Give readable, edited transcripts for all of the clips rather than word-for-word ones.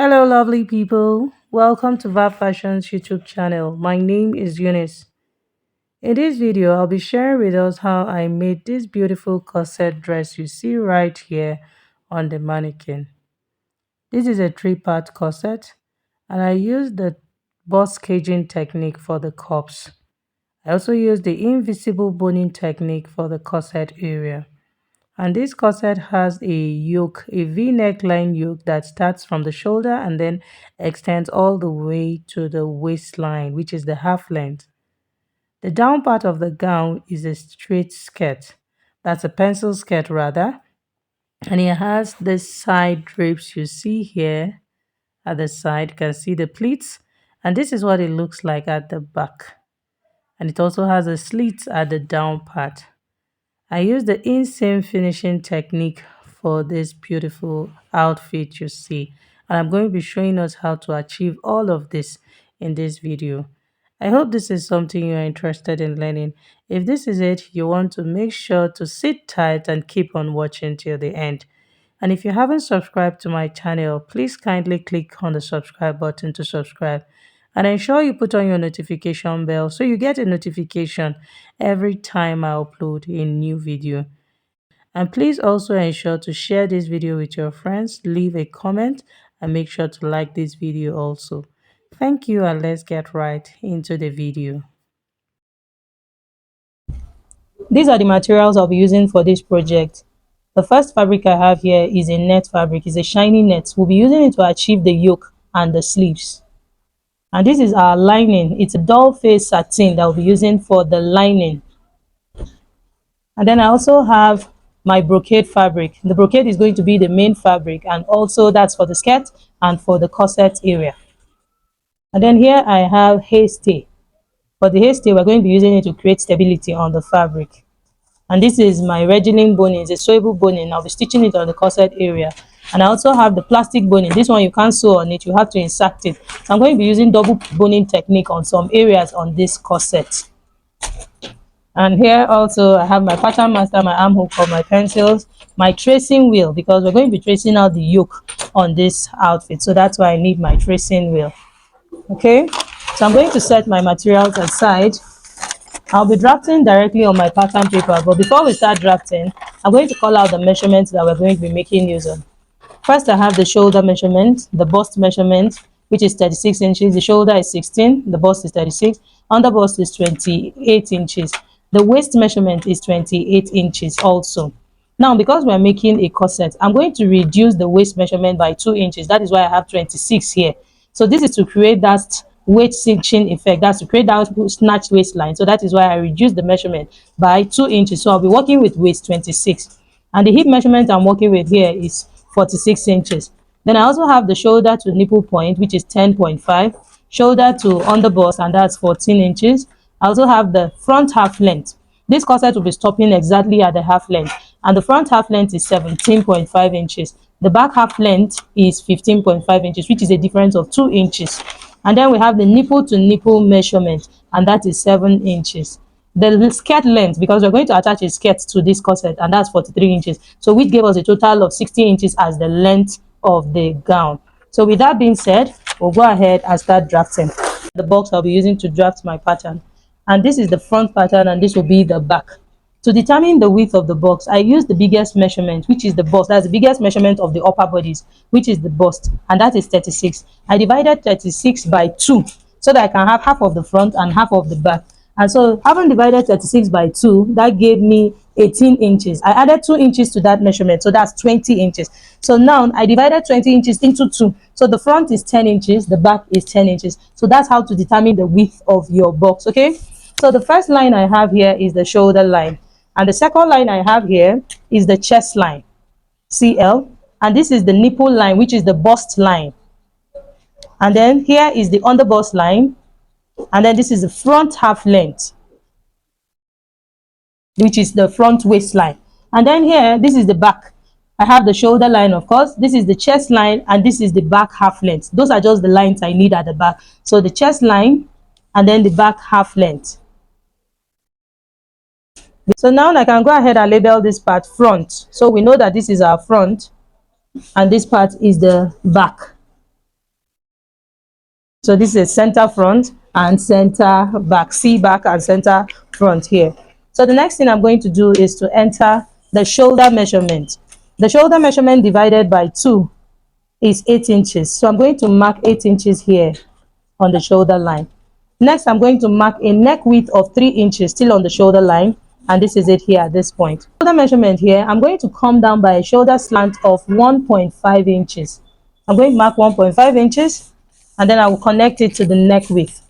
Hello, lovely people. Welcome to Vibe Fashion's YouTube channel. My name is Eunice. In this video, I'll be sharing with us how I made this beautiful corset dress you see right here on the mannequin. This is a three-part corset, and I used the boss caging technique for the cups. I also used the invisible boning technique for the corset area. And this corset has a yoke, a V neckline yoke that starts from the shoulder and then extends all the way to the waistline, which is the half length. The down part of the gown is a straight skirt. That's a pencil skirt rather. And it has the side drapes you see here at the side. You can see the pleats. And this is what it looks like at the back. And it also has a slit at the down part. I used the inseam finishing technique for this beautiful outfit you see, and I'm going to be showing us how to achieve all of this in this video. I hope this is something you're interested in learning. If this is it, you want to make sure to sit tight and keep on watching till the end. And if you haven't subscribed to my channel, please kindly click on the subscribe button to subscribe. And ensure you put on your notification bell so you get a notification every time I upload a new video. And please also ensure to share this video with your friends, leave a comment, and make sure to like this video also. Thank you, and let's get right into the video. These are the materials I'll be using for this project. The first fabric I have here is a net fabric. It's a shiny net. We'll be using it to achieve the yoke and the sleeves. And this is our lining. It's a doll face satin that we'll be using for the lining. And then I also have my brocade fabric. The brocade is going to be the main fabric, and also that's for the skirt and for the corset area. And then here I have haystay. For the haystay, we're going to be using it to create stability on the fabric. And this is my Regilene boning. It's a sewable boning. I'll be stitching it on the corset area. And I also have the plastic boning. This one you can't sew on it, you have to insert it. So I'm going to be using double boning technique on some areas on this corset. And here also I have my pattern master, my arm hook for my pencils, my tracing wheel, because we're going to be tracing out the yoke on this outfit. So that's why I need my tracing wheel. Okay, so I'm going to set my materials aside. I'll be drafting directly on my pattern paper, but before we start drafting, I'm going to call out the measurements that we're going to be making use of. First, I have the shoulder measurement, the bust measurement, which is 36 inches. The shoulder is 16, the bust is 36, under bust is 28 inches. The waist measurement is 28 inches also. Now, because we're making a corset, I'm going to reduce the waist measurement by 2 inches. That is why I have 26 here. So this is to create that waist cinching effect. That's to create that snatched waistline. So that is why I reduced the measurement by 2 inches. So I'll be working with waist 26. And the hip measurement I'm working with here is 46 inches. Then I also have the shoulder to nipple point, which is 10.5. Shoulder to under bust, and that's 14 inches. I also have the front half length. This corset will be stopping exactly at the half length, and the front half length is 17.5 inches. The back half length is 15.5 inches, which is a difference of 2 inches. And then we have the nipple to nipple measurement, and that is 7 inches. The skirt length, because we're going to attach a skirt to this corset, and that's 43 inches. So which gave us a total of 60 inches as the length of the gown. So with that being said, we'll go ahead and start drafting. The box I'll be using to draft my pattern. And this is the front pattern, and this will be the back. To determine the width of the box, I use the biggest measurement, which is the bust. That's the biggest measurement of the upper bodies, which is the bust, and that is 36. I divided 36 by 2 so that I can have half of the front and half of the back. And so having divided 36 by 2, that gave me 18 inches. I added 2 inches to that measurement, so that's 20 inches. So now I divided 20 inches into 2. So the front is 10 inches, the back is 10 inches. So that's how to determine the width of your box, okay? So the first line I have here is the shoulder line. And the second line I have here is the chest line, CL. And this is the nipple line, which is the bust line. And then here is the under bust line. And then this is the front half length, which is the front waistline. And then here, this is the back. I have the shoulder line, of course. This is the chest line, and this is the back half length. Those are just the lines I need at the back. So the chest line, and then the back half length. So now I can go ahead and label this part front. So we know that this is our front, and this part is the back. So this is center front and center back, C back and center front here. So the next thing I'm going to do is to enter the shoulder measurement. The shoulder measurement divided by 2 is 8 inches. So I'm going to mark 8 inches here on the shoulder line. Next, I'm going to mark a neck width of 3 inches still on the shoulder line, and this is it here at this point. Shoulder measurement here, I'm going to come down by a shoulder slant of 1.5 inches. I'm going to mark 1.5 inches, and then I will connect it to the neck width.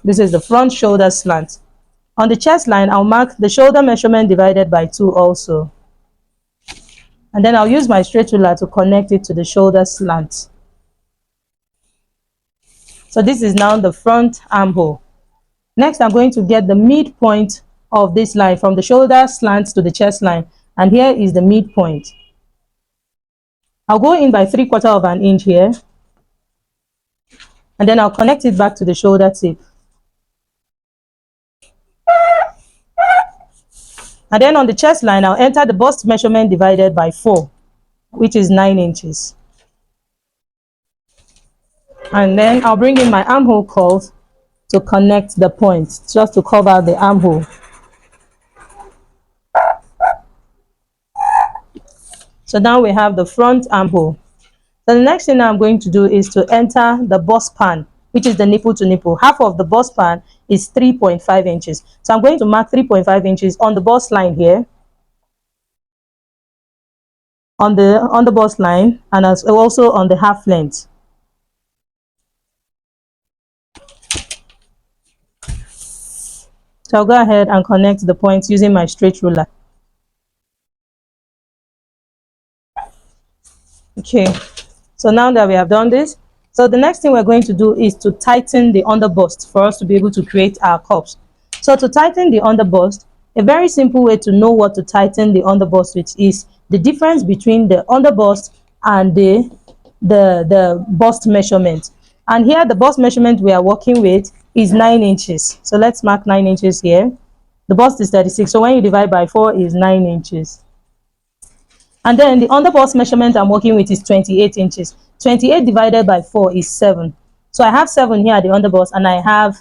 This is the front shoulder slant. On the chest line, I'll mark the shoulder measurement divided by 2 also. And then I'll use my straight ruler to connect it to the shoulder slant. So this is now the front armhole. Next, I'm going to get the midpoint of this line from the shoulder slant to the chest line. And here is the midpoint. I'll go in by 3/4 of an inch here. And then I'll connect it back to the shoulder tip. And then on the chest line, I'll enter the bust measurement divided by 4, which is 9 inches. And then I'll bring in my armhole curve to connect the points, just to cover the armhole. So now we have the front armhole. So the next thing I'm going to do is to enter the bust pan, which is the nipple to nipple. Half of the bust pan is 3.5 inches. So I'm going to mark 3.5 inches on the bust line here, on the bust line, and also on the half length. So I'll go ahead and connect the points using my straight ruler. Okay, so now that we have done this, so the next thing we're going to do is to tighten the underbust for us to be able to create our cups. So to tighten the underbust, a very simple way to know what to tighten the underbust with is the difference between the underbust and the bust measurement. And here the bust measurement we are working with is 9 inches. So let's mark 9 inches here. The bust is 36, so when you divide by 4 is 9 inches. And then the underbust measurement I'm working with is 28 inches. 28 divided by 4 is 7. So I have 7 here at the underbust, and I have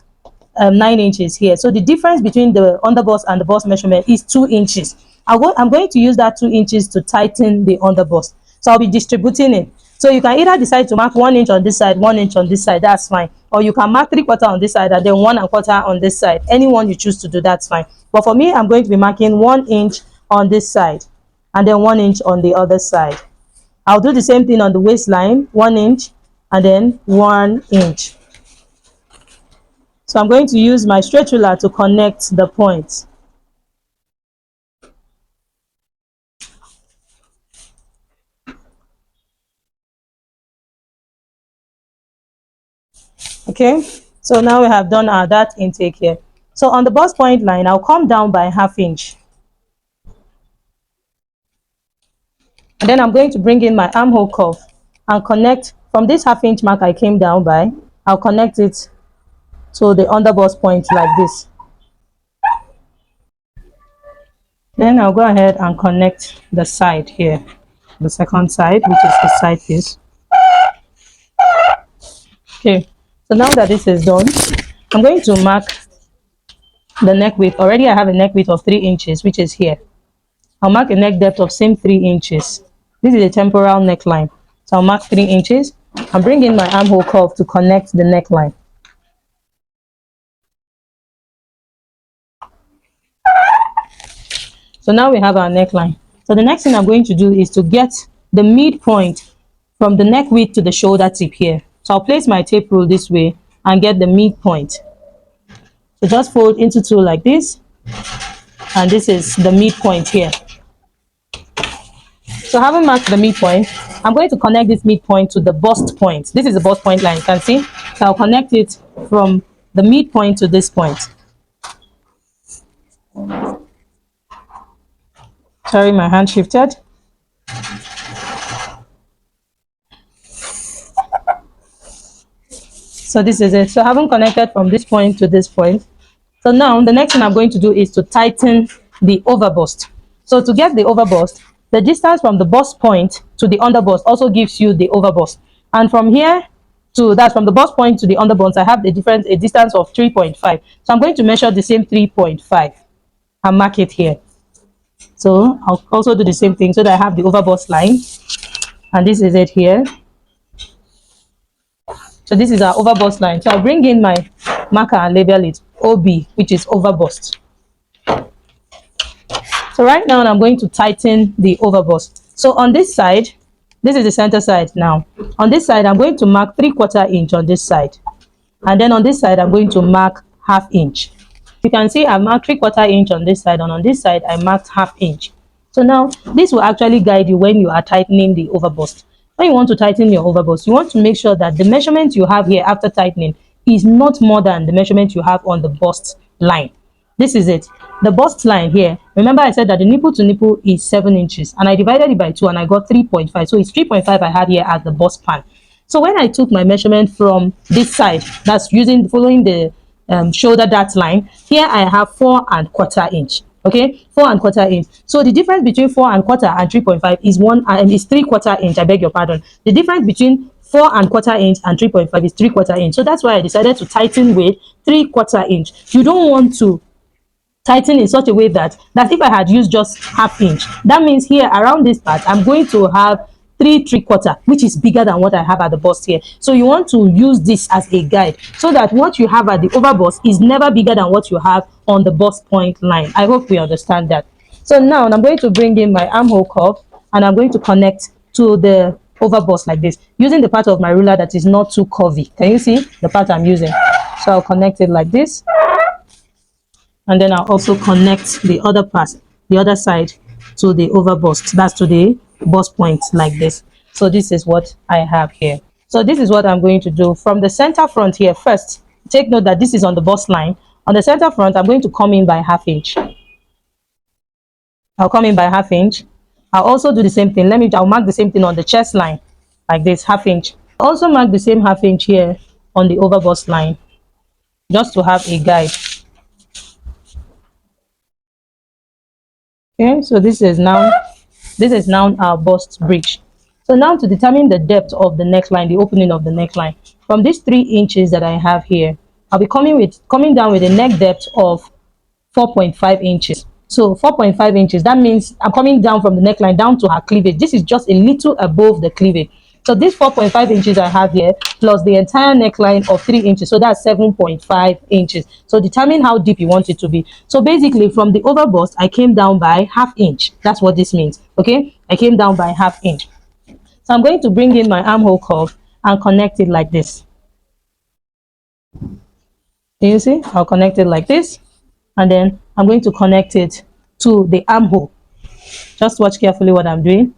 9 inches here. So the difference between the underbust and the bust measurement is 2 inches. I'm going to use that 2 inches to tighten the underbust. So I'll be distributing it. So you can either decide to mark 1 inch on this side, 1 inch on this side, that's fine. Or you can mark 3/4 on this side and then 1 1/4 on this side. Anyone you choose to do, that's fine. But for me, I'm going to be marking 1 inch on this side and then 1 inch on the other side. I'll do the same thing on the waistline, 1 inch and then 1 inch. So I'm going to use my straight ruler to connect the points. Okay, so now we have done our dart intake here. So on the bust point line, I'll come down by 1/2 inch. And then I'm going to bring in my armhole curve and connect from this 1/2 inch mark I came down by. I'll connect it to the underbust point like this. Then I'll go ahead and connect the side here, the second side, which is the side piece. Okay, so now that this is done, I'm going to mark the neck width. Already I have a neck width of 3 inches, which is here. I'll mark a neck depth of same 3 inches. This is a temporal neckline. So I'll mark 3 inches and bring in my armhole curve to connect the neckline. So now we have our neckline. So the next thing I'm going to do is to get the midpoint from the neck width to the shoulder tip here. So I'll place my tape rule this way and get the midpoint. So just fold into 2 like this, and this is the midpoint here. So having marked the midpoint, I'm going to connect this midpoint to the bust point. This is the bust point line, you can see. So I'll connect it from the midpoint to this point. Sorry, my hand shifted. So this is it. So having connected from this point to this point. So now the next thing I'm going to do is to tighten the overbust. So to get the overbust, the distance from the bust point to the underbust also gives you the overbust. And from here to that's from the bust point to the underbuns, I have a distance of 3.5. So I'm going to measure the same 3.5 and mark it here. So I'll also do the same thing so that I have the over bust line, and this is it here. So this is our over bust line. So I'll bring in my marker and label it OB, which is over bust. So right now I'm going to tighten the over bust. So on this side, this is the center side now. On this side, I'm going to mark 3/4 inch on this side. And then on this side, I'm going to mark 1/2 inch. You can see I marked 3/4 inch on this side, and on this side, I marked 1/2 inch. So now this will actually guide you when you are tightening the over bust. When you want to tighten your over bust, you want to make sure that the measurement you have here after tightening is not more than the measurement you have on the bust line. This is it. The bust line here, remember I said that the nipple to nipple is 7 inches, and I divided it by 2 and I got 3.5. So it's 3.5 I had here as the bust pan. So when I took my measurement from this side, that's following the shoulder dart line, here I have 4¼ inch. Okay, 4¼ inch. So the difference between 4¼ and 3.5 is 3/4 inch. I beg your pardon. The difference between 4¼ inch and 3.5 is 3/4 inch. So that's why I decided to tighten with 3/4 inch. You don't want to tighten in such a way that if I had used just 1/2 inch, that means here around this part I'm going to have 3¾ which is bigger than what I have at the bust here. So you want to use this as a guide so that what you have at the over bust is never bigger than what you have on the bust point line. I hope we understand that. So now I'm going to bring in my armhole curve and I'm going to connect to the over bust like this using the part of my ruler that is not too curvy. Can you see the part I'm using? So I'll connect it like this. And then I'll also connect the other part, the other side to the over bust, that's to the bust point like this. So this is what I have here. So this is what I'm going to do from the center front here. First, take note that this is on the bust line. On the center front, I'm going to come in by 1/2 inch. I'll come in by 1/2 inch. I'll also do the same thing. I'll mark the same thing on the chest line like this, 1/2 inch. Also mark the same 1/2 inch here on the over bust line, just to have a guide. Okay, so this is now our bust bridge. So now to determine the depth of the neckline, the opening of the neckline, from these 3 inches that I have here, I'll be coming down with a neck depth of 4.5 inches. So 4.5 inches, that means I'm coming down from the neckline down to her cleavage. This is just a little above the cleavage. So this 4.5 inches I have here plus the entire neckline of 3 inches, so that's 7.5 inches. So determine how deep you want it to be. So basically from the over bust I came down by 1/2 inch. That's what this means. Okay, I came down by 1/2 inch. So I'm going to bring in my armhole curve and connect it like this. Can you see? I'll connect it like this, and then I'm going to connect it to the armhole. Just watch carefully what I'm doing.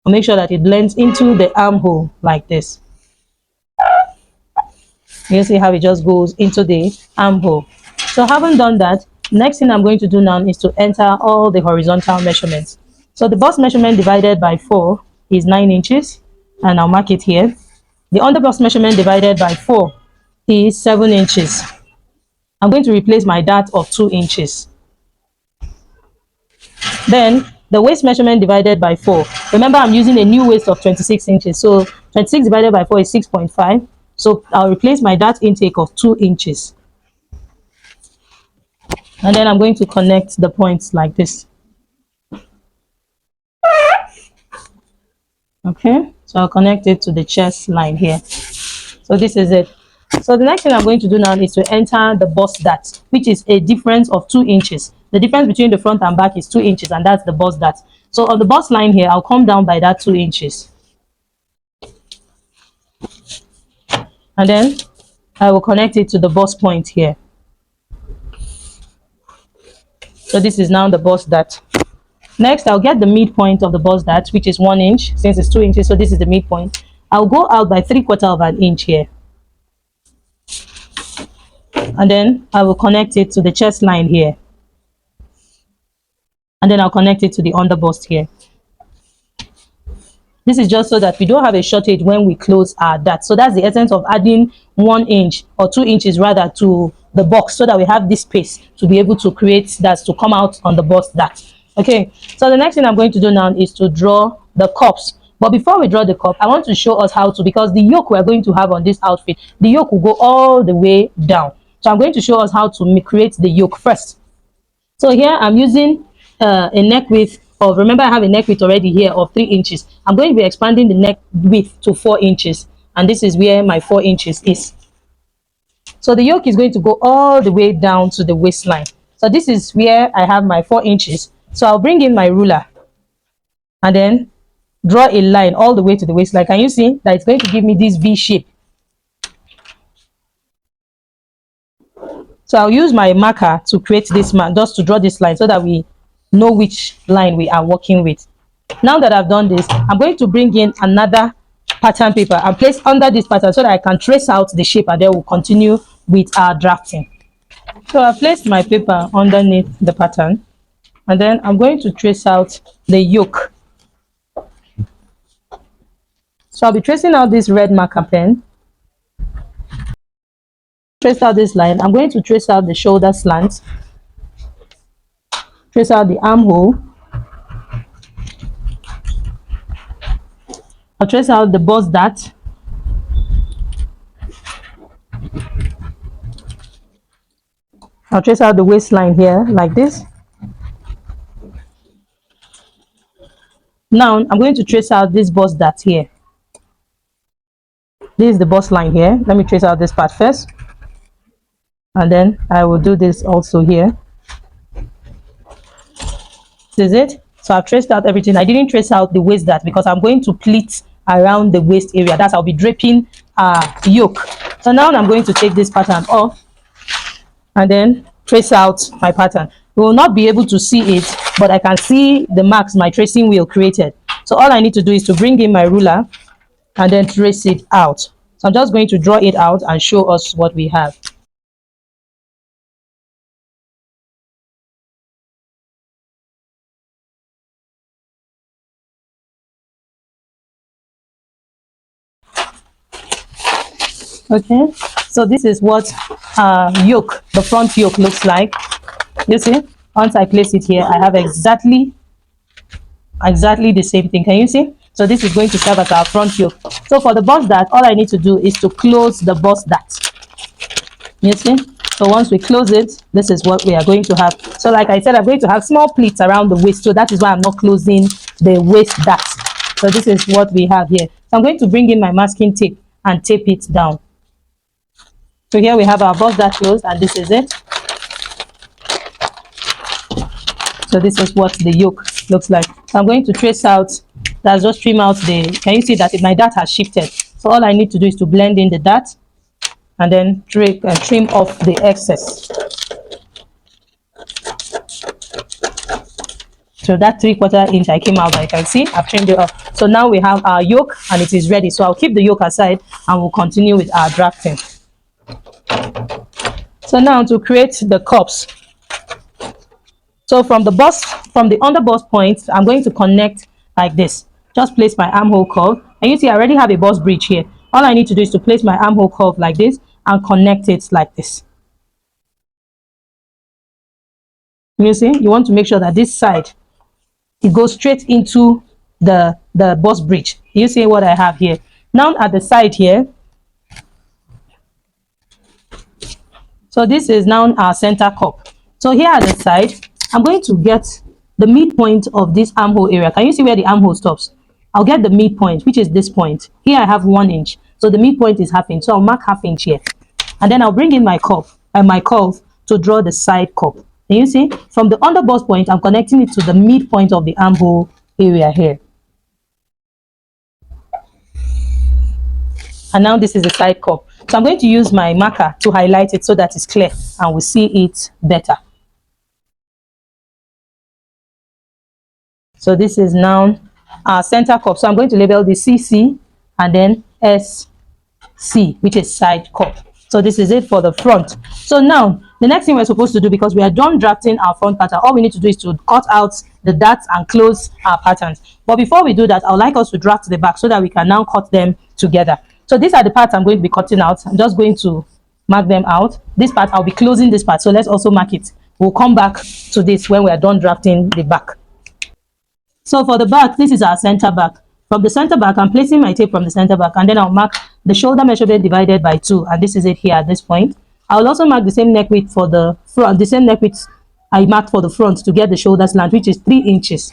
I'll make sure that it blends into the armhole like this. You see how it just goes into the armhole. So having done that, next thing I'm going to do now is to enter all the horizontal measurements. So the bust measurement divided by 4 is 9 inches, and I'll mark it here. The underbust measurement divided by 4 is 7 inches. I'm going to replace my dart of 2 inches. Then the waist measurement divided by 4. Remember, I'm using a new waist of 26 inches. So 26 divided by 4 is 6.5. So I'll replace my dart intake of 2 inches. And then I'm going to connect the points like this. Okay, so I'll connect it to the chest line here. So this is it. So the next thing I'm going to do now is to enter the bust dart, which is a difference of 2 inches. The difference between the front and back is 2 inches, and that's the bust dart. So on the bust line here, I'll come down by that 2 inches. And then I will connect it to the bust point here. So this is now the bust dart. Next, I'll get the midpoint of the bust dart, which is 1 inch, since it's 2 inches, so this is the midpoint. I'll go out by 3/4 of an inch here. And then I will connect it to the chest line here. And then I'll connect it to the underbust here. This is just so that we don't have a shortage when we close our dart. So that's the essence of adding 1 inch or 2 inches rather to the box, so that we have this space to be able to create that to come out on the bust dart. Okay, so the next thing I'm going to do now is to draw the cups. But before we draw the cup, I want to show us how to, because the yoke we're going to have on this outfit, the yoke will go all the way down. So I'm going to show us how to create the yoke first. So here I'm using a neck width of, remember I have a neck width already here of 3 inches. I'm going to be expanding the neck width to 4 inches, and this is where my 4 inches is. So the yoke is going to go all the way down to the waistline. So this is where I have my 4 inches. So I'll bring in my ruler and then draw a line all the way to the waistline. Can you see that it's going to give me this V shape? So I'll use my marker to create this mark, just to draw this line so that we know which line we are working with. Now that I've done this, I'm going to bring in another pattern paper and place under this pattern so that I can trace out the shape, and then we'll continue with our drafting. So I placed my paper underneath the pattern, and then I'm going to trace out the yoke. So I'll be tracing out this red marker pen. Trace out this line. I'm going to trace out the shoulder slant, trace out the armhole, I'll trace out the bust dart, I'll trace out the waistline here like this. Now I'm going to trace out this bust dart here. This is the bust line here. Let me trace out this part first, and then I will do this also here. This is it. So I've traced out everything. I didn't trace out the waist dart because I'm going to pleat around the waist area. That's, I'll be draping yoke. So now I'm going to take this pattern off and then trace out my pattern. We will not be able to see it, but I can see the marks my tracing wheel created. So all I need to do is to bring in my ruler and then trace it out. So I'm just going to draw it out and show us what we have. Okay, so this is what yoke, the front yoke, looks like. You see, once I place it here, I have exactly the same thing. Can you see? So this is going to serve as our front yoke. So for the bust dart, all I need to do is to close the bust dart. You see? So once we close it, this is what we are going to have. So like I said, I'm going to have small pleats around the waist. So that is why I'm not closing the waist dart. So this is what we have here. So I'm going to bring in my masking tape and tape it down. So here we have our bust dart closed, and this is it. So this is what the yoke looks like. So I'm going to trace out, that's just trim out the, can you see that my dart has shifted? So all I need to do is to blend in the dart and then trim off the excess. So that 3/4 inch I came out, I can see I've trimmed it off. So now we have our yoke and it is ready. So I'll keep the yoke aside and we'll continue with our drafting. So now to create the cups. So from the under bust point, I'm going to connect like this. Just place my armhole curve, and you see I already have a bust bridge here. All I need to do is to place my armhole curve like this and connect it like this. You see, you want to make sure that this side, it goes straight into the bust bridge. You see what I have here. Now at the side here, so this is now our center cup. So here at the side, I'm going to get the midpoint of this armhole area. Can you see where the armhole stops? I'll get the midpoint, which is this point. Here I have 1 inch. So the midpoint is ½ inch. So I'll mark ½ inch here. And then I'll bring in my cuff and my curve to draw the side cup. And you see, from the under bust point, I'm connecting it to the midpoint of the armhole area here. And now this is the side cup. So I'm going to use my marker to highlight it so that it's clear and we'll see it better. So this is now our center cup. So I'm going to label the CC and then SC, which is side cup. So this is it for the front. So now the next thing we're supposed to do, because we are done drafting our front pattern, all we need to do is to cut out the darts and close our patterns. But before we do that, I would like us to draft the back so that we can now cut them together. So these are the parts I'm going to be cutting out. I'm just going to mark them out. This part, I'll be closing this part. So let's also mark it. We'll come back to this when we are done drafting the back. So for the back, this is our center back. From the center back, I'm placing my tape from the center back, and then I'll mark the shoulder measurement divided by 2, and this is it here at this point. I'll also mark the same neck width for the front, the same neck width I marked for the front to get the shoulder slant, which is 3 inches.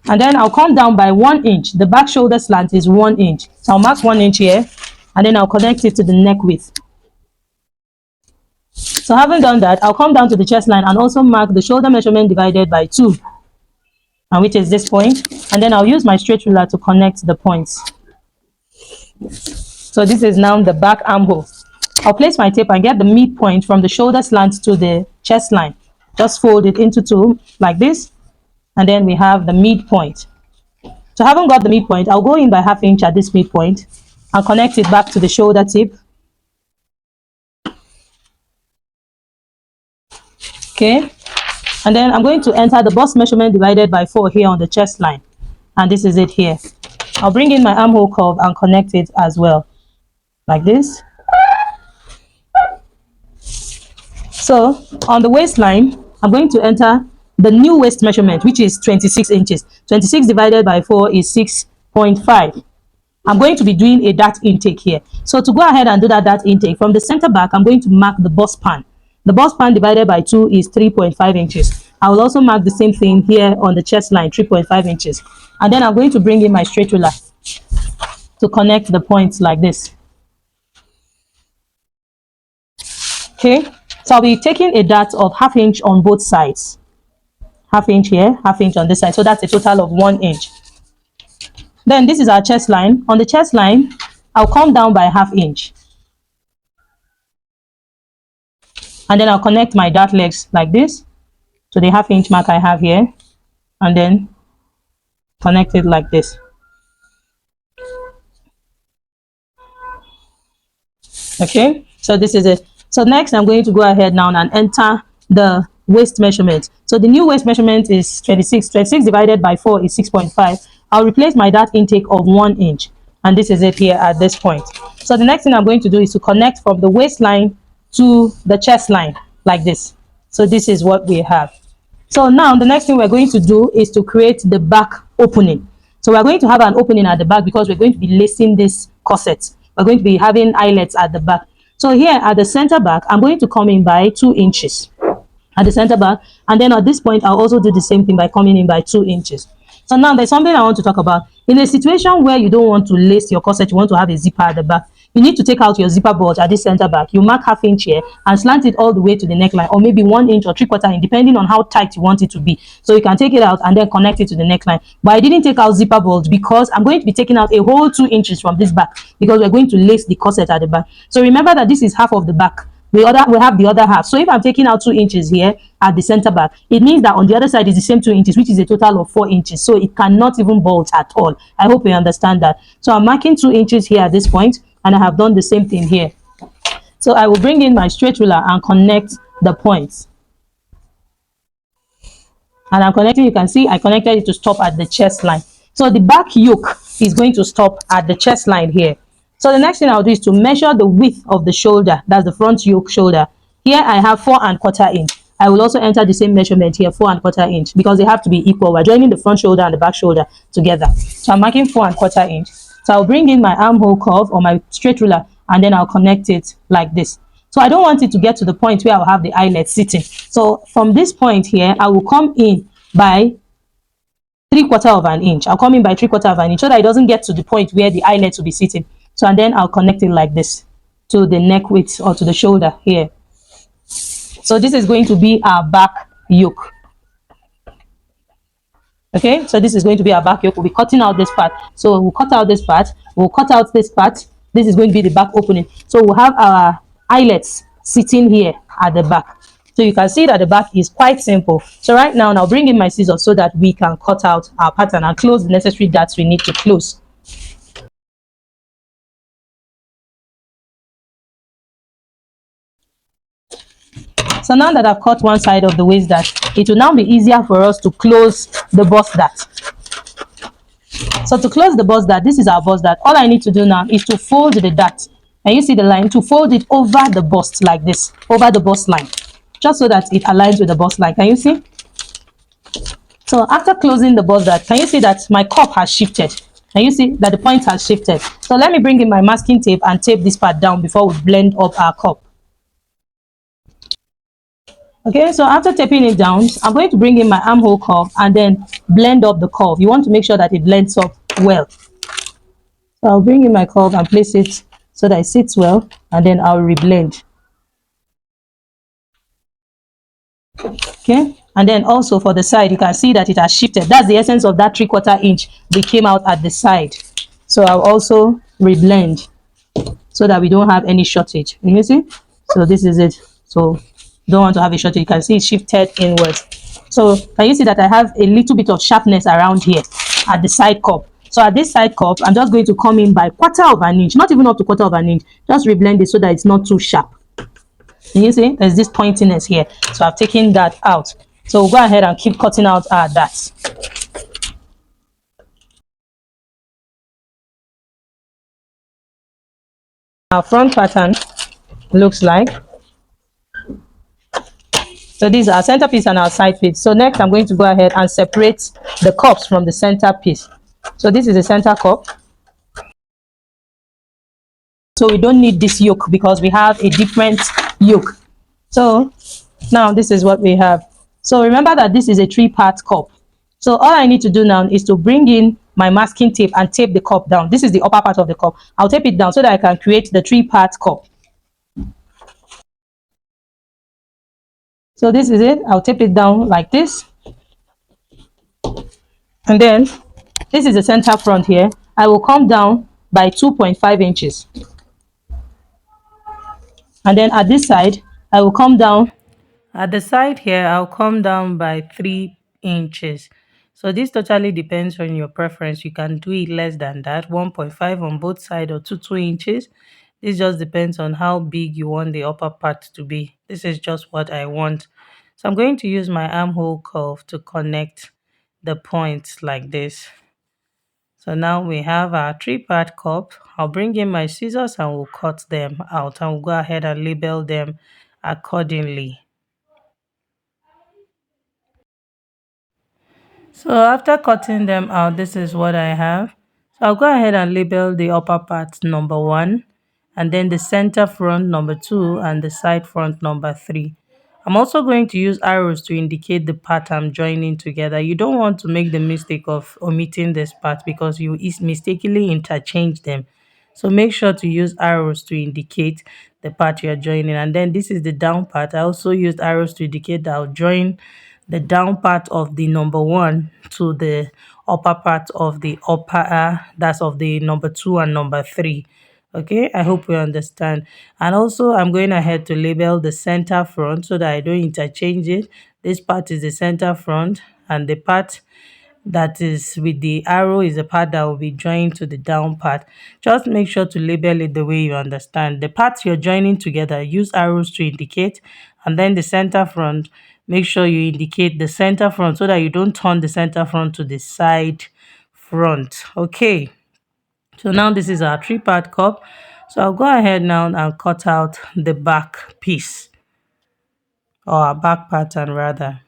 And then I'll come down by 1 inch. The back shoulder slant is 1 inch. So I'll mark 1 inch here, and then I'll connect it to the neck width. So having done that, I'll come down to the chest line and also mark the shoulder measurement divided by 2, and which is this point. And then I'll use my straight ruler to connect the points. So this is now the back armhole. I'll place my tape and get the midpoint from the shoulder slant to the chest line. Just fold it into 2 like this, and then we have the midpoint. So having got the midpoint, I'll go in by 1/2 inch at this midpoint and connect it back to the shoulder tip. Okay, and then I'm going to enter the bust measurement divided by 4 here on the chest line, and this is it here. I'll bring in my armhole curve and connect it as well, like this. So on the waistline, I'm going to enter the new waist measurement, which is 26 inches. 26 divided by 4 is 6.5. I'm going to be doing a dart intake here. So to go ahead and do that dart intake, from the center back, I'm going to mark the bust pan. The bust pan divided by 2 is 3.5 inches. I will also mark the same thing here on the chest line, 3.5 inches. And then I'm going to bring in my straight ruler to connect the points like this. Okay, so I'll be taking a dart of 1/2 inch on both sides. 1/2 inch here, 1/2 inch on this side. So that's a total of 1 inch. Then this is our chest line. On the chest line, I'll come down by 1/2 inch. And then I'll connect my dart legs like this to the 1/2 inch mark I have here, and then connect it like this. Okay, so this is it. So next I'm going to go ahead now and enter the waist measurement. So the new waist measurement is 26. 26 divided by 4 is 6.5. I'll replace my dart intake of 1 inch, and this is it here at this point. So the next thing I'm going to do is to connect from the waistline to the chest line like this. So this is what we have. So now the next thing we're going to do is to create the back opening. So we're going to have an opening at the back because we're going to be lacing this corset. We're going to be having eyelets at the back. So here at the center back, I'm going to come in by 2 inches at the center back, and then at this point I'll also do the same thing by coming in by 2 inches. So now there's something I want to talk about. In a situation where you don't want to lace your corset, you want to have a zipper at the back, you need to take out your zipper bulge at the center back. You mark 1/2 inch here and slant it all the way to the neckline, or maybe 1 inch or 3/4 inch, depending on how tight you want it to be. So you can take it out and then connect it to the neckline. But I didn't take out zipper bulge because I'm going to be taking out a whole 2 inches from this back, because we're going to lace the corset at the back. So remember that this is half of the back. We have the other half. So if I'm taking out 2 inches here at the center back, it means that on the other side is the same 2 inches, which is a total of 4 inches. So it cannot even bulge at all. I hope you understand that. So I'm marking 2 inches here at this point, and I have done the same thing here. So I will bring in my straight ruler and connect the points. And I'm connecting, you can see I connected it to stop at the chest line. So the back yoke is going to stop at the chest line here. So the next thing I'll do is to measure the width of the shoulder. That's the front yoke shoulder. Here I have 4¼ inch. I will also enter the same measurement here, 4¼ inch, because they have to be equal. We're joining the front shoulder and the back shoulder together. So I'm marking 4¼ inch. So I'll bring in my armhole curve or my straight ruler, and then I'll connect it like this. So I don't want it to get to the point where I'll have the eyelet sitting. So from this point here, I will come in by 3/4 inch. I'll come in by 3/4 inch so that it doesn't get to the point where the eyelet will be sitting. So and then I'll connect it like this to the neck width or to the shoulder here. So this is going to be our back yoke. Okay, so this is going to be our back yoke. We'll be cutting out this part. So we'll cut out this part. We'll cut out this part. This is going to be the back opening. So we'll have our eyelets sitting here at the back. So you can see that the back is quite simple. So right now, I'll bring in my scissors so that we can cut out our pattern and close the necessary darts we need to close. So now that I've cut one side of the waist dart, it will now be easier for us to close the bust dart. So to close the bust dart, this is our bust dart. All I need to do now is to fold the dart. And you see the line, to fold it over the bust like this, over the bust line, just so that it aligns with the bust line. Can you see? So after closing the bust dart, can you see that my cup has shifted? And you see that the point has shifted. So let me bring in my masking tape and tape this part down before we blend up our cup. Okay, so after taping it down, I'm going to bring in my armhole curve and then blend up the curve. You want to make sure that it blends up well. So I'll bring in my curve and place it so that it sits well, and then I'll reblend. Okay, and then also for the side, you can see that it has shifted. That's the essence of that 3/4 inch we came out at the side. So I'll also reblend so that we don't have any shortage. You see? So this is it. So don't want to have a shortage. You can see it shifted inwards. So can you see that I have a little bit of sharpness around here at the side cup? So at this side cup, I'm just going to come in by 1/4 inch, not even up to 1/4 inch. Just reblend it so that it's not too sharp. You see, there's this pointiness here. So I've taken that out. So we'll go ahead and keep cutting out our that. Our front pattern looks like. So these are our centerpiece and our side piece. So next I'm going to go ahead and separate the cups from the center piece. So this is the center cup. So we don't need this yoke because we have a different yoke. So now this is what we have. So remember that this is a 3-part cup. So all I need to do now is to bring in my masking tape and tape the cup down. This is the upper part of the cup. I'll tape it down so that I can create the 3-part cup. So this is it. I'll tape it down like this. And then this is the center front here. I will come down by 2.5 inches. And then at this side, I will come down. At the side here, I'll come down by 3 inches. So this totally depends on your preference. You can do it less than that, 1.5 on both sides or 2 inches. This just depends on how big you want the upper part to be. This is just what I want. So I'm going to use my armhole curve to connect the points like this. So now we have our 3-part cup. I'll bring in my scissors and we'll cut them out, and we'll go ahead and label them accordingly. So after cutting them out, this is what I have. So I'll go ahead and label the upper part number 1, and then the center front number 2, and the side front number 3. I'm also going to use arrows to indicate the part I'm joining together. You don't want to make the mistake of omitting this part because you mistakenly interchange them. So make sure to use arrows to indicate the part you're joining. And then this is the down part. I also used arrows to indicate that I'll join the down part of the number 1 to the upper part of the upper, that's of the number 2 and number 3. Okay, I hope we understand. And also I'm going ahead to label the center front so that I don't interchange it. This part is the center front, and the part that is with the arrow is the part that will be joined to the down part. Just make sure to label it the way you understand. The parts you're joining together, use arrows to indicate, and then the center front, make sure you indicate the center front so that you don't turn the center front to the side front. Okay, so now this is our 3-part cup. So I'll go ahead now and cut out the back piece, or our back pattern rather.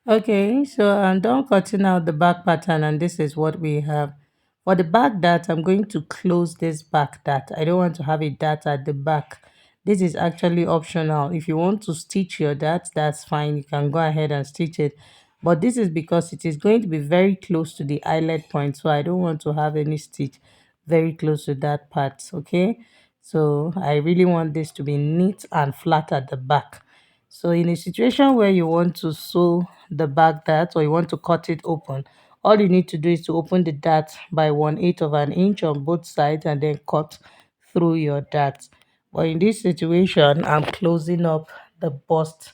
Okay, so I'm done cutting out the back pattern, and this is what we have. For the back dart, I'm going to close this back dart. I don't want to have a dart at the back. This is actually optional. If you want to stitch your dart, that's fine. You can go ahead and stitch it. But this is because it is going to be very close to the eyelet point, so I don't want to have any stitch very close to that part, okay? So I really want this to be neat and flat at the back. So in a situation where you want to sew the back dart, or you want to cut it open, all you need to do is to open the dart by 1/8 of an inch on both sides and then cut through your dart. But in this situation, I'm closing up the bust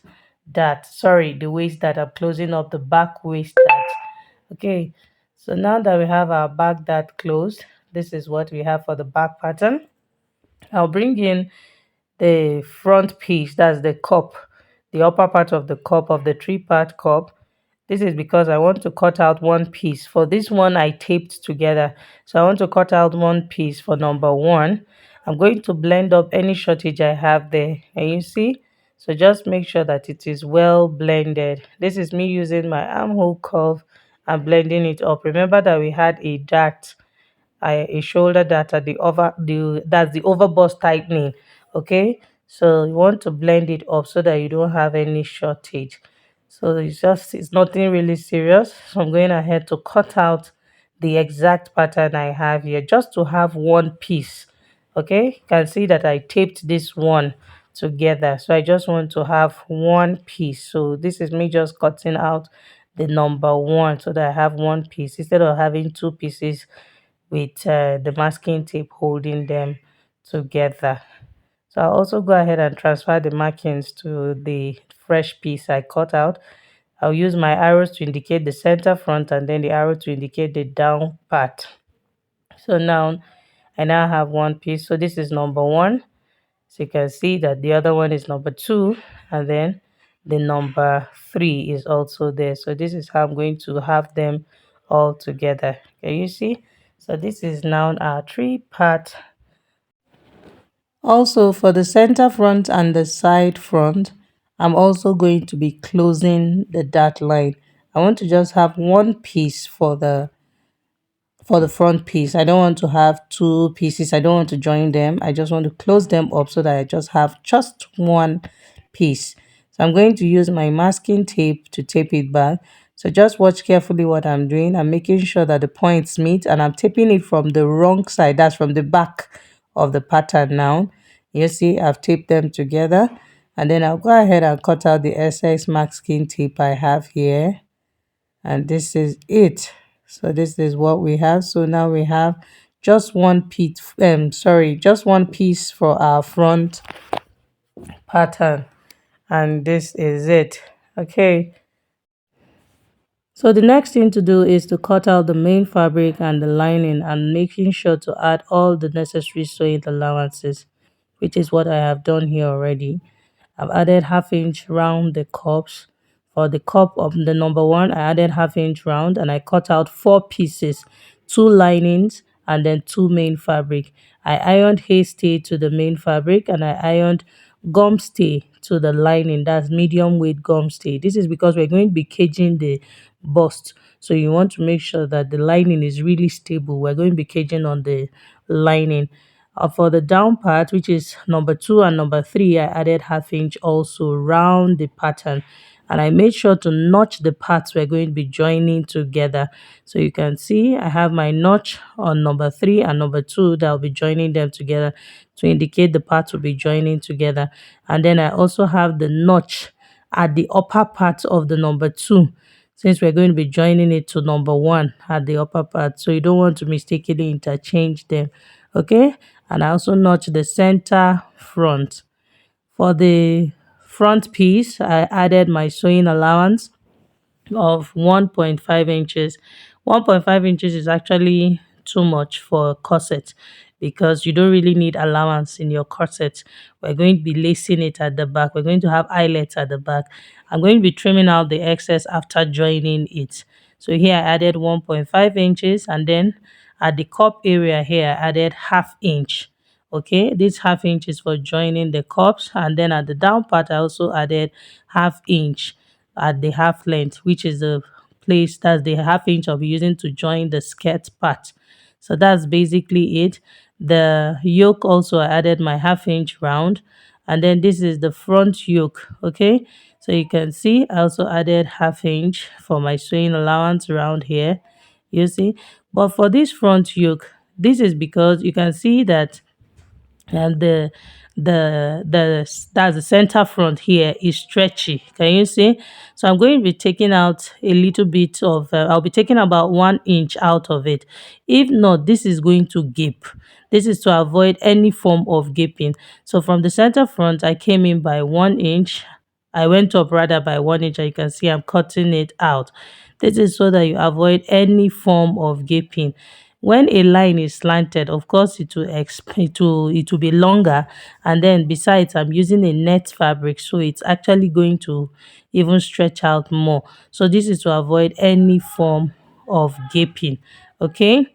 dart. Sorry, the waist dart. I'm closing up the back waist dart. Okay, so now that we have our back dart closed, this is what we have for the back pattern. I'll bring in the front piece, that's the cup, the upper part of the cup, of the 3-part cup. This is because I want to cut out one piece. For this one, I taped together, so I want to cut out one piece for number 1, I'm going to blend up any shortage I have there. And you see, so just make sure that it is well blended. This is me using my armhole curve and blending it up. Remember that we had a dart, a shoulder dart at that's the overbust tightening. Okay, so you want to blend it up so that you don't have any shortage. So it's nothing really serious. So I'm going ahead to cut out the exact pattern I have here just to have one piece. Okay, you can see that I taped this one together, so I just want to have one piece. So this is me just cutting out the number one so that I have one piece instead of having two pieces with the masking tape holding them together. So I'll also go ahead and transfer the markings to the fresh piece I cut out. I'll use my arrows to indicate the center front and then the arrow to indicate the down part. So now I now have one piece. So this is number one. So you can see that the other one is number two, and then the number three is also there. So this is how I'm going to have them all together. Can you see? So this is now our three-part. Also for the center front and the side front, I'm also going to be closing the dart line. I want to just have one piece for the front piece. I don't want to have two pieces. I don't want to join them. I just want to close them up so that I just have just one piece. So I'm going to use my masking tape to tape it back. So just watch carefully what I'm doing. I'm making sure that the points meet and I'm taping it from the wrong side. That's from the back of the pattern now. You see, I've taped them together. And then I'll go ahead and cut out the excess masking tape I have here, and this is it. So this is what we have. So now we have just one piece, just one piece for our front pattern, and this is it. Okay, so the next thing to do is to cut out the main fabric and the lining and making sure to add all the necessary sewing allowances, which is what I have done here already. I've added half-inch round the cups. For the cup of the number one, I added half-inch round and I cut out four pieces, two linings and then two main fabric. I ironed hasty to the main fabric and I ironed gum stay to the lining. That's medium weight gum stay. This is because we're going to be caging the bust. So you want to make sure that the lining is really stable. We're going to be caging on the lining. For the down part, which is number two and number three, I added half-inch also round the pattern. And I made sure to notch the parts we're going to be joining together. So you can see I have my notch on number three and number two that will be joining them together to indicate the parts will be joining together. And then I also have the notch at the upper part of the number two, since we're going to be joining it to number one at the upper part. So you don't want to mistakenly interchange them. Okay, and I also notch the center front. For the front piece, I added my sewing allowance of 1.5 inches. 1.5 inches is actually too much for a corset because you don't really need allowance in your corset. We're going to be lacing it at the back. We're going to have eyelets at the back. I'm going to be trimming out the excess after joining it. So here I added 1.5 inches, and then at the cup area here I added half inch. Okay, this half inch is for joining the cups, and then at the down part I also added half inch at the half length, which is the place that's the half inch I'll be using to join the skirt part. So that's basically it. The yoke also, I added my half inch round, and then this is the front yoke. Okay, so you can see I also added half inch for my sewing allowance around here, you see. But for this front yoke, this is because you can see that, and that's the center front here is stretchy. Can you see? So I'm going to be taking out a little bit of I'll be taking about 1 inch out of it. If not, this is going to gape. This is to avoid any form of gaping. So from the center front I came in by 1 inch. I went up rather by 1 inch, and you can see I'm cutting it out. This is so that you avoid any form of gaping. When a line is slanted, of course it will be longer, and then besides I'm using a net fabric, so it's actually going to even stretch out more. So this is to avoid any form of gaping. Okay,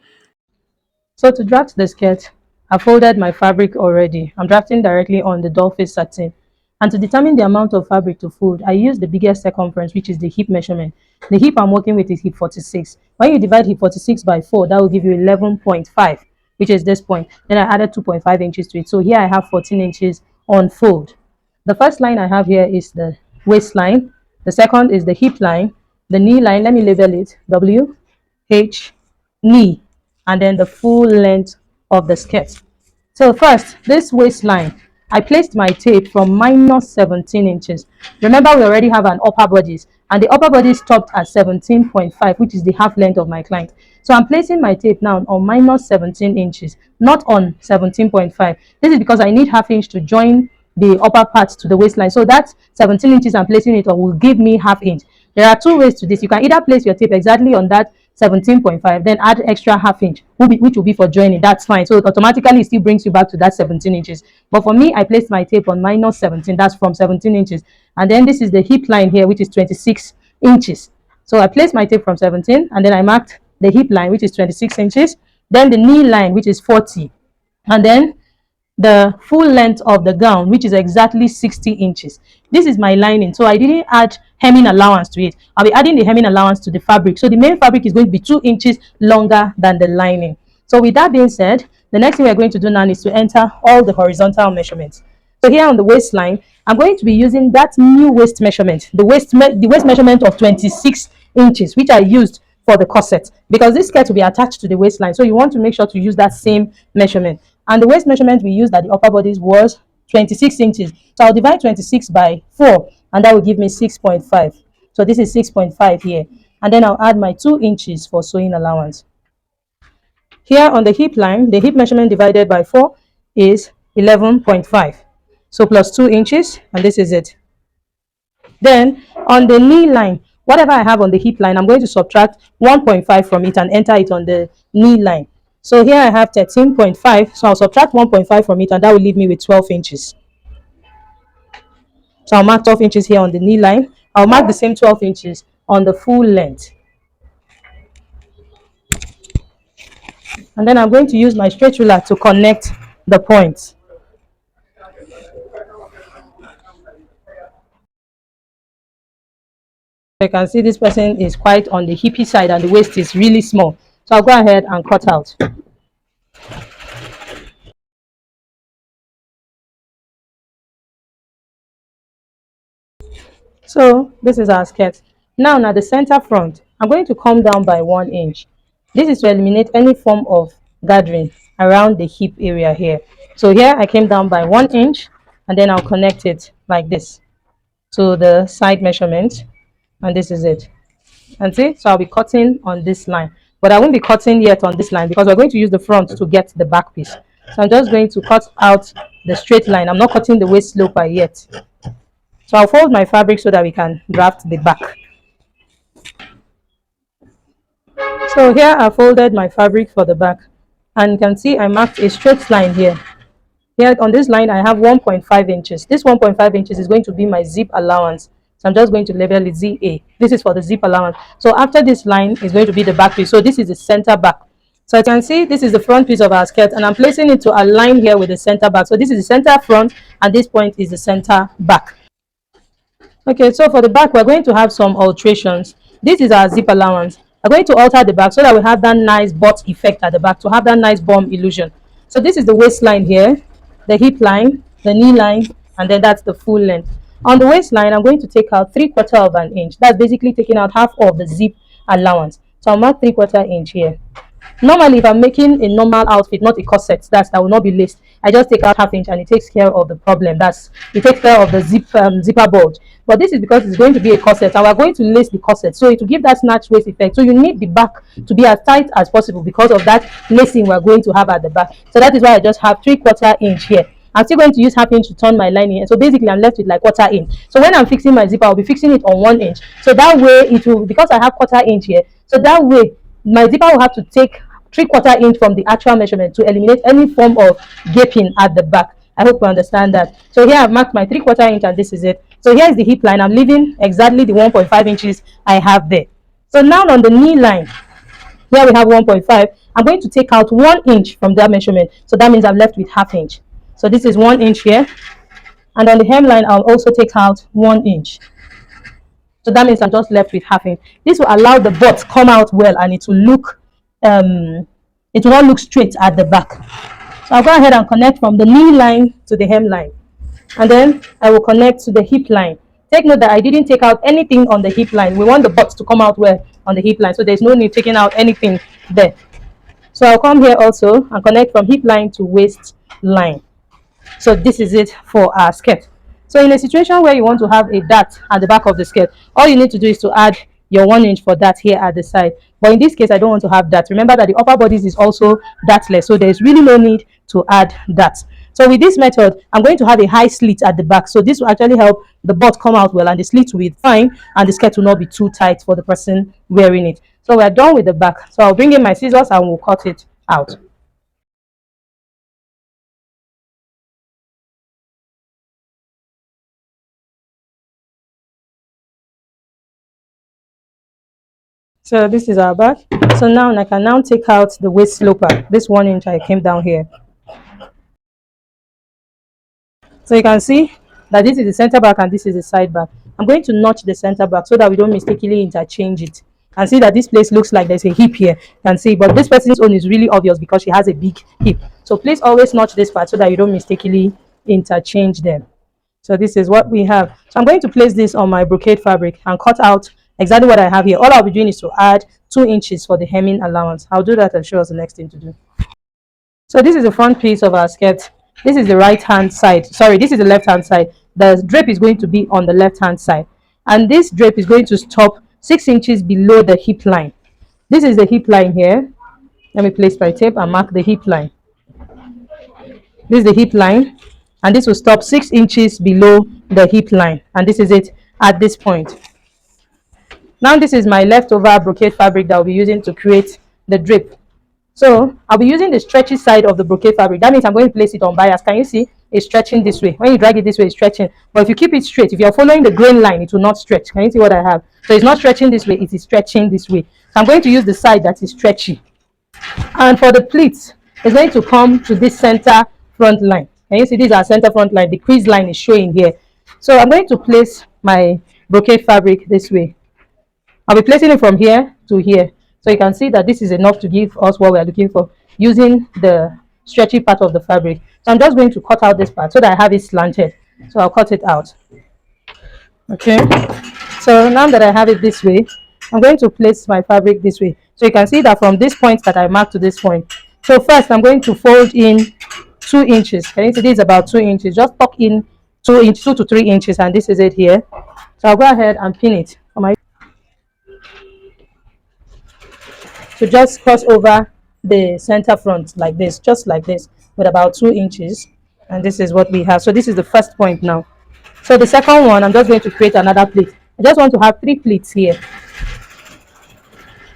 so to draft the skirt, I folded my fabric already. I'm drafting directly on the doll face satin. And to determine the amount of fabric to fold, I use the biggest circumference, which is the hip measurement. The hip I'm working with is hip 46. When you divide hip 46 by 4, that will give you 11.5, which is this point. Then I added 2.5 inches to it. So here I have 14 inches on fold. The first line I have here is the waistline. The second is the hip line. The knee line, let me label it W, H, knee, and then the full length of the skirt. So first, this waistline, I placed my tape from minus 17 inches. Remember, we already have an upper bodice, and the upper body stopped at 17.5, which is the half length of my client. So I'm placing my tape now on minus 17 inches, not on 17.5. This is because I need half inch to join the upper part to the waistline. So that 17 inches I'm placing it on will give me half inch. There are two ways to this. You can either place your tape exactly on that 17.5, then add extra half inch, which will be for joining. That's fine. So it automatically still brings you back to that 17 inches. But for me, I placed my tape on minus 17. That's from 17 inches. And then this is the hip line here, which is 26 inches. So I placed my tape from 17, and then I marked the hip line, which is 26 inches. Then the knee line, which is 40. And then the full length of the gown, which is exactly 60 inches. This is my lining, so I didn't add hemming allowance to it. I'll be adding the hemming allowance to the fabric. So the main fabric is going to be 2 inches longer than the lining. So with that being said, the next thing we're going to do now is to enter all the horizontal measurements. So here on the waistline, I'm going to be using that new waist measurement, the waist measurement of 26 inches, which I used for the corset, because this skirt will be attached to the waistline. So you want to make sure to use that same measurement. And the waist measurement we used at the upper bodies was 26 inches. So I'll divide 26 by 4, and that will give me 6.5. So this is 6.5 here. And then I'll add my 2 inches for sewing allowance. Here on the hip line, the hip measurement divided by 4 is 11.5. So plus 2 inches, and this is it. Then on the knee line, whatever I have on the hip line, I'm going to subtract 1.5 from it and enter it on the knee line. So here I have 13.5. So I'll subtract 1.5 from it, and that will leave me with 12 inches. So I'll mark 12 inches here on the knee line. I'll mark the same 12 inches on the full length. And then I'm going to use my straight ruler to connect the points. You can see this person is quite on the hippie side and the waist is really small. So I'll go ahead and cut out. So this is our skirt. Now at the center front, I'm going to come down by 1 inch. This is to eliminate any form of gathering around the hip area here. So here I came down by 1 inch, and then I'll connect it like this to the side measurement, and this is it. And see, so I'll be cutting on this line, but I won't be cutting yet on this line because we're going to use the front to get the back piece. So I'm just going to cut out the straight line. I'm not cutting the waist sloper yet. So I'll fold my fabric so that we can draft the back. So here I folded my fabric for the back, and you can see I marked a straight line here. Here on this line I have 1.5 inches. This 1.5 inches is going to be my zip allowance. So I'm just going to label it ZA. This is for the zip allowance. So after this line is going to be the back piece. So this is the center back. So you can see this is the front piece of our skirt, and I'm placing it to align here with the center back. So this is the center front, and this point is the center back. Okay, so for the back, we're going to have some alterations. This is our zip allowance. We're going to alter the back so that we have that nice butt effect at the back, to have that nice bomb illusion. So this is the waistline here, the hip line, the knee line, and then that's the full length. On the waistline, I'm going to take out 3/4 of an inch. That's basically taking out half of the zip allowance. So I'll mark 3/4 inch here. Normally, if I'm making a normal outfit, not a corset, that will not be laced, I just take out half inch and it takes care of the problem. It takes care of the zipper bulge. But this is because it's going to be a corset, and we're going to lace the corset, so it will give that snatch waist effect. So you need the back to be as tight as possible because of that lacing we're going to have at the back. So that is why I just have 3/4 inch here. I'm still going to use half inch to turn my lining, so basically I'm left with like 1/4 inch. So when I'm fixing my zipper, I'll be fixing it on 1 inch. So that way it will, because I have 1/4 inch here, so that way my zipper will have to take 3/4 inch from the actual measurement to eliminate any form of gaping at the back. I hope you understand that. So here I've marked my 3/4 inch, and this is it. So here is the hip line. I'm leaving exactly the 1.5 inches I have there. So now on the knee line, here we have 1.5, I'm going to take out 1 inch from that measurement. So that means I'm left with ½ inch. So this is 1 inch here. And on the hemline, I'll also take out 1 inch. So that means I'm just left with ½ inch. This will allow the butt come out well, and it will look, it will not look straight at the back. So I'll go ahead and connect from the knee line to the hemline. And then I will connect to the hip line. Take note that I didn't take out anything on the hip line. We want the butt to come out well on the hip line, so there's no need taking out anything there. So I'll come here also and connect from hip line to waist line. So this is it for our skirt. So in a situation where you want to have a dart at the back of the skirt, all you need to do is to add your 1 inch for that here at the side. But in this case, I don't want to have that. Remember that the upper bodice is also dartless, so there's really no need to add that. So with this method, I'm going to have a high slit at the back. So this will actually help the butt come out well, and the slit will be fine, and the skirt will not be too tight for the person wearing it. So we're done with the back. So I'll bring in my scissors and we'll cut it out. So this is our back. So now I can now take out the waist sloper. This 1 inch I came down here. So you can see that this is the center back and this is the side back. I'm going to notch the center back so that we don't mistakenly interchange it. And see that this place looks like there's a hip here. You can see, but this person's own is really obvious because she has a big hip. So please always notch this part so that you don't mistakenly interchange them. So this is what we have. So I'm going to place this on my brocade fabric and cut out exactly what I have here. All I'll be doing is to add 2 inches for the hemming allowance. I'll do that and show us the next thing to do. So this is the front piece of our skirt. This is the right hand side. Sorry, this is the left hand side. The drape is going to be on the left hand side. And this drape is going to stop 6 inches below the hip line. This is the hip line here. Let me place my tape and mark the hip line. This is the hip line. And this will stop 6 inches below the hip line. And this is it at this point. Now this is my leftover brocade fabric that I'll be using to create the drape. So I'll be using the stretchy side of the brocade fabric. That means I'm going to place it on bias. Can you see it's stretching this way? When you drag it this way, it's stretching. But if you keep it straight, if you're following the grain line, it will not stretch. Can you see what I have? So it's not stretching this way, it is stretching this way. So I'm going to use the side that is stretchy. And for the pleats, it's going to come to this center front line. Can you see this is our center front line? The crease line is showing here. So I'm going to place my brocade fabric this way. I'll be placing it from here to here. So you can see that this is enough to give us what we are looking for using the stretchy part of the fabric. So I'm just going to cut out this part so that I have it slanted. So I'll cut it out. Okay. So now that I have it this way, I'm going to place my fabric this way. So you can see that from this point that I marked to this point. So first I'm going to fold in 2 inches. Can you see this is about 2 inches? Just tuck in 2 to 3 inches, and this is it here. So I'll go ahead and pin it on my to just cross over the center front like this, just like this, with about 2 inches. And this is what we have. So this is the first point now. So the second one, I'm just going to create another pleat. I just want to have 3 pleats here.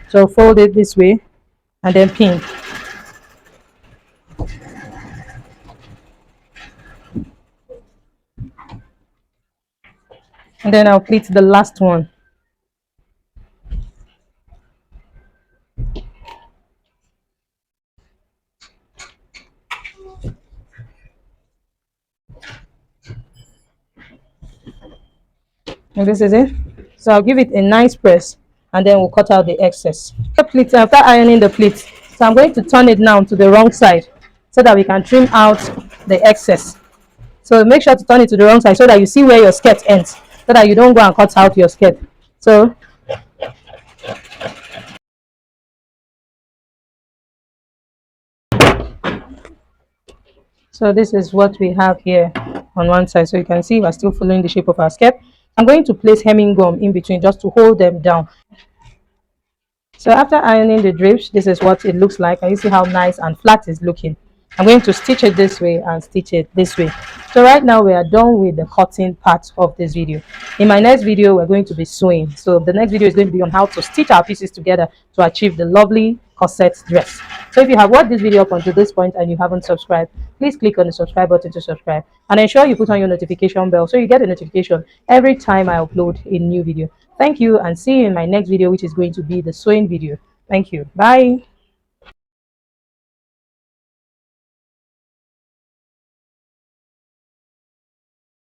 So fold it this way and then pin. And then I'll pleat the last one. And this is it. So I'll give it a nice press and then we'll cut out the excess. After ironing the pleat, so I'm going to turn it now to the wrong side so that we can trim out the excess. So make sure to turn it to the wrong side so that you see where your skirt ends, so that you don't go and cut out your skirt. So this is what we have here on one side. So you can see we're still following the shape of our skirt. I'm going to place hemming gum in between just to hold them down. So after ironing the drapes, this is what it looks like. And you see how nice and flat it's looking. I'm going to stitch it this way and stitch it this way. So right now we are done with the cutting part of this video. In my next video, we're going to be sewing. So the next video is going to be on how to stitch our pieces together to achieve the lovely corset dress. So if you have watched this video up until this point and you haven't subscribed, please click on the subscribe button to subscribe, and ensure you put on your notification bell so you get a notification every time I upload a new video. Thank you, and see you in my next video, which is going to be the sewing video. Thank you. Bye.